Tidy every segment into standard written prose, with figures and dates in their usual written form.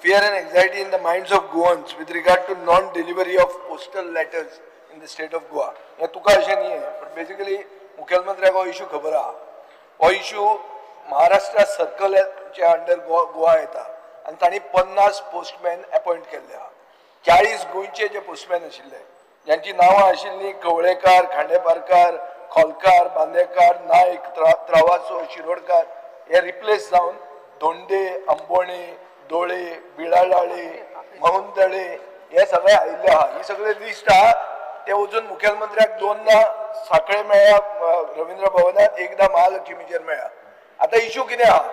fear and anxiety in the minds of Goans with regard to non-delivery of postal letters in the state of Goa. हे तुका अशें न्ही पण basically मुख्यमंत्र्याक हो issue खबर आहा. हो इश्यू महाराष्ट्र सर्कलच्या अंडर गोवा येता आनी तांणी 50 पोस्टमॅन अपॉइंट केल्ले आहा. 40 गोंयचे जे पोस्टमॅन आशिल्ले ज्यांची नांवां आशिल्लीं कवळेकार, खांडेपारकार, खोलकार, बांदेकार, नायक, त्रावासो, शिरोडकार हे रिप्लेस जावन धोंडे, अंबोणे, दोळे, बिळालाळे, महुंदळे हे सगळे आयिल्ले आहा. ही सगळे लिस्ट आहा ते वचून मुख्यमंत्र्याक 2दा साखळे मेळ्ळ्या रवींद्र भवनात, एकदा महालक्ष्मीचेर मेळ्ळ्या. आता इश्यू कितें आहा?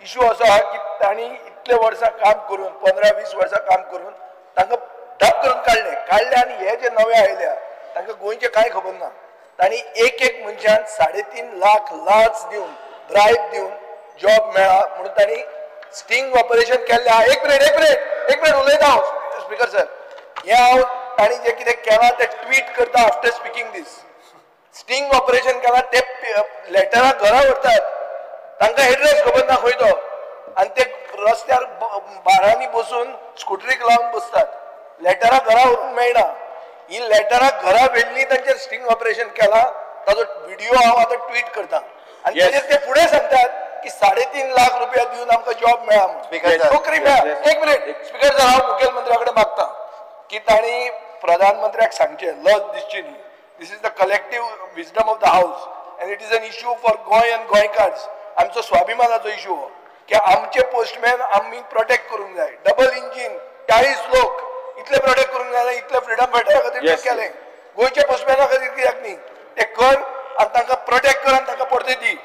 इश्यू असो आहा की तांणी इतले वर्सां काम करून 15-20 वर्सां काम करून तांकां डब करून काडले आनी हे जे नवे आयल्या तांकां गोंयचे कांय खबर ना. तांणी एक मनशान 3.5 लाख लाच दिवन ब्रायब दिवन जॉब मेळ्ळा म्हणून तांणी स्टिंग ऑपरेशन केल्लें आहा. एक मिनिट उलयता हांव स्पीकर सर. हे हांव तांणी जे कितें केलां तें ट्वीट करता आफ्टर स्पीकिंग दीस. स्टिंग ऑपरेशन केलां ते लेटरां घरा व्हरतात, तांकां एड्रेस खबर ना खंय तो, आनी ते रस्त्यार बारांनी बसून स्कुटरीक लावन बसतात. लेटरां घरा व्हरून मेळना. ही लेटरां घरा व्हेल्ली तांचेर स्टिंग ऑपरेशन केलां ताजो व्हिडिओ हांव आतां ट्वीट करता आनी ताचेर ते फुडें सांगतात की 3.5 लाख रुपया दिवन आमकां जॉब मेळ्ळा म्हणून. नोकरी मेळ्ळा. एक मिनिट स्पीकर सर, हांव मुखेलमंत्र्या कडेन मागता की तांणी प्रधानमंत्र्याक सांगचें लज दिसची न्ही. This is the collective wisdom of the house and it is an issue for Goem and गोंयकार्स. आमचो स्वाभिमानाचो इश्यू हो की आमचे पोस्टमॅन आमी प्रोटेक्ट करूंक जाय. डबल इंजीन 40 लोक इतले प्रोटेक्ट करूंक जाय. इतले फ्रिडम फायटरा खातीर केलें. गोंयचे पोस्टमॅना खातीर कित्याक न्ही ते कर आनी तांकां प्रोटेक्ट कर आनी तांकां परते दी.